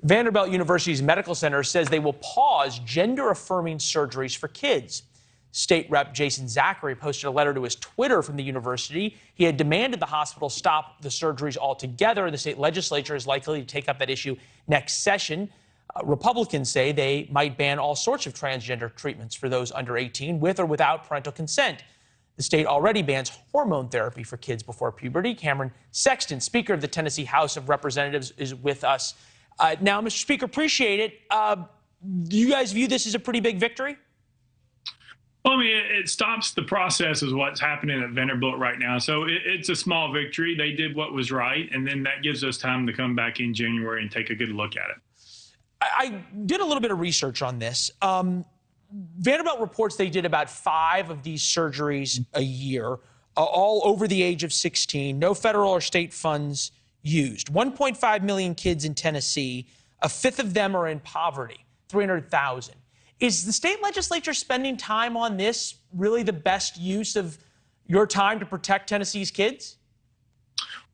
Vanderbilt University's medical center says they will pause gender-affirming surgeries for kids. State Rep Jason Zachary posted a letter to his Twitter from the university. He had demanded the hospital stop the surgeries altogether, and the state legislature is likely to take up that issue next session. Republicans say they might ban all sorts of transgender treatments for those under 18 with or without parental consent. The state already bans hormone therapy for kids before puberty. Cameron Sexton, Speaker of the Tennessee House of Representatives, is with us. Now, Mr. Speaker, appreciate it. Do you guys view this as a pretty big victory? Well, I mean, it stops the process is what's happening at Vanderbilt right now. So it's a small victory. They did what was right, and then that gives us time to come back in January and take a good look at it. I did a little bit of research on this. Vanderbilt reports they did about 5 of these surgeries a year, all over the age of 16. No federal or state funds used. 1.5 million kids in Tennessee. A fifth of them are in poverty, 300,000. Is the state legislature spending time on this really the best use of your time to protect Tennessee's kids?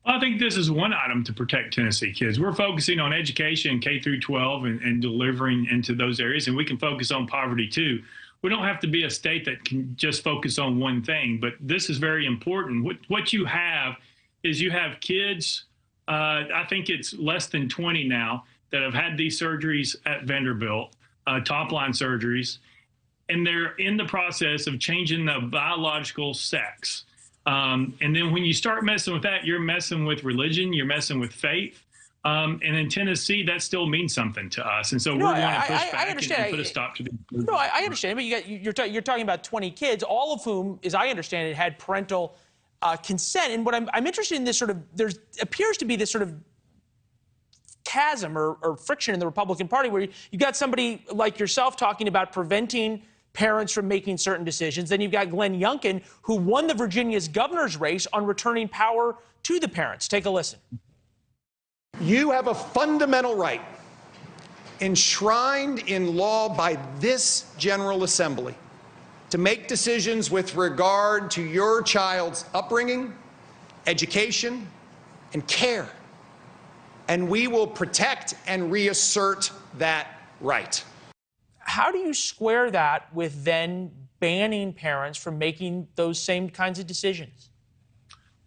Well, I think this is one item to protect Tennessee kids. We're focusing on education, K through 12, and delivering into those areas, and we can focus on poverty too. We don't have to be a state that can just focus on one thing, but this is very important. What you have is you have kids, I think it's less than 20 now, that have had these surgeries at Vanderbilt. Top-line surgeries, and they're in the process of changing the biological sex. And then when you start messing with that, you're messing with religion, you're messing with faith. And in Tennessee, that still means something to us. And so we're going to push back and put a stop to this. No, I understand, but you're talking about 20 kids, all of whom, as I understand it, had parental consent. And what I'm interested in this sort of, there appears to be this sort of chasm or friction in the Republican Party where you've got somebody like yourself talking about preventing parents from making certain decisions. Then you've got Glenn Youngkin, who won the Virginia's governor's race on returning power to the parents. Take a listen. You have a fundamental right enshrined in law by this General Assembly to make decisions with regard to your child's upbringing, education, and care. And we will protect and reassert that right. How do you square that with then banning parents from making those same kinds of decisions?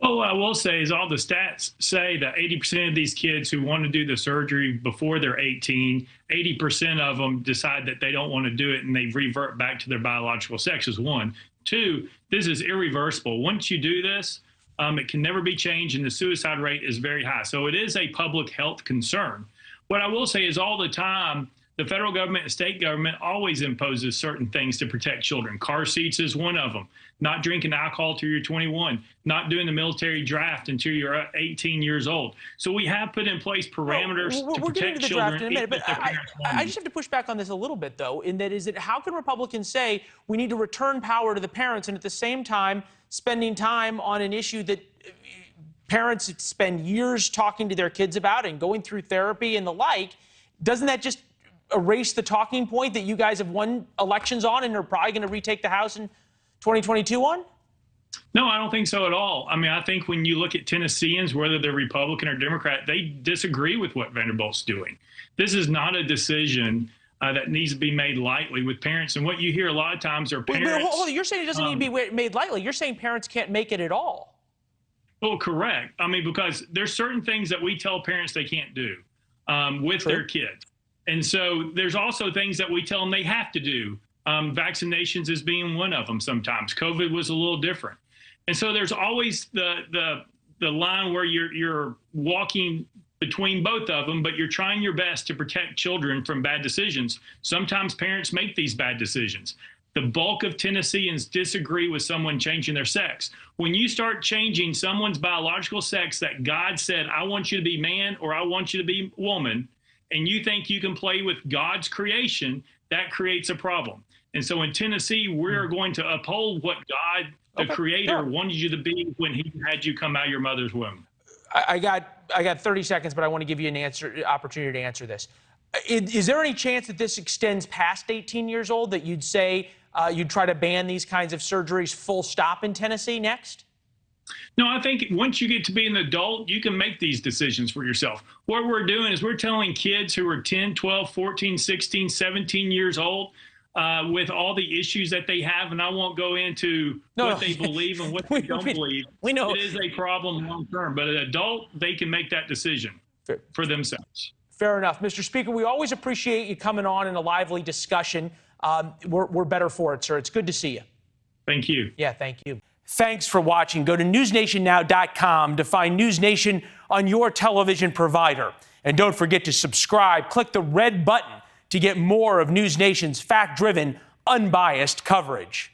Well, what I will say is all the stats say that 80% of these kids who want to do the surgery before they're 18, 80% of them decide that they don't want to do it and they revert back to their biological sex is one. 2, this is irreversible. Once you do this, it can never be changed, and the suicide rate is very high. So it is a public health concern. What I will say is all the time, the federal government and state government always imposes certain things to protect children. Car seats is one of them. Not drinking alcohol till you're 21. Not doing the military draft until you're 18 years old. So we have put in place parameters to protect children. In a minute, but I just have to push back on this a little bit, though, in that is that how can Republicans say we need to return power to the parents and at the same time spending time on an issue that parents spend years talking to their kids about and going through therapy and the like? Doesn't that just erase the talking point that you guys have won elections on and are probably going to retake the House in 2022 on? No, I don't think so at all. I mean, I think when you look at Tennesseans, whether they're Republican or Democrat, they disagree with what Vanderbilt's doing. This is not a decision that needs to be made lightly with parents. And what you hear a lot of times are parents... Wait, hold on. You're saying it doesn't need to be made lightly. You're saying parents can't make it at all. Well, correct. I mean, because there's certain things that we tell parents they can't do with their kids. And so there's also things that we tell them they have to do. Vaccinations is being one of them sometimes. COVID was a little different. And so there's always the line where you're walking between both of them, but you're trying your best to protect children from bad decisions. Sometimes parents make these bad decisions. The bulk of Tennesseans disagree with someone changing their sex. When you start changing someone's biological sex that God said, I want you to be man or I want you to be woman, and you think you can play with God's creation, that creates a problem. And so in Tennessee, we're going to uphold what God, the Creator, wanted you to be when He had you come out of your mother's womb. I got 30 seconds, but I want to give you an opportunity to answer this. Is there any chance that this extends past 18 years old, that you'd say you'd try to ban these kinds of surgeries full stop in Tennessee next? No, I think once you get to be an adult, you can make these decisions for yourself. What we're doing is we're telling kids who are 10, 12, 14, 16, 17 years old with all the issues that they have, and I won't go into what they believe and what they don't believe. We know it is a problem long term, but an adult, they can make that decision for themselves. Fair enough. Mr. Speaker, we always appreciate you coming on in a lively discussion. We're better for it, sir. It's good to see you. Thank you. Yeah, thank you. Thanks for watching. Go to newsnationnow.com to find News Nation on your television provider. And don't forget to subscribe. Click the red button to get more of News Nation's fact-driven, unbiased coverage.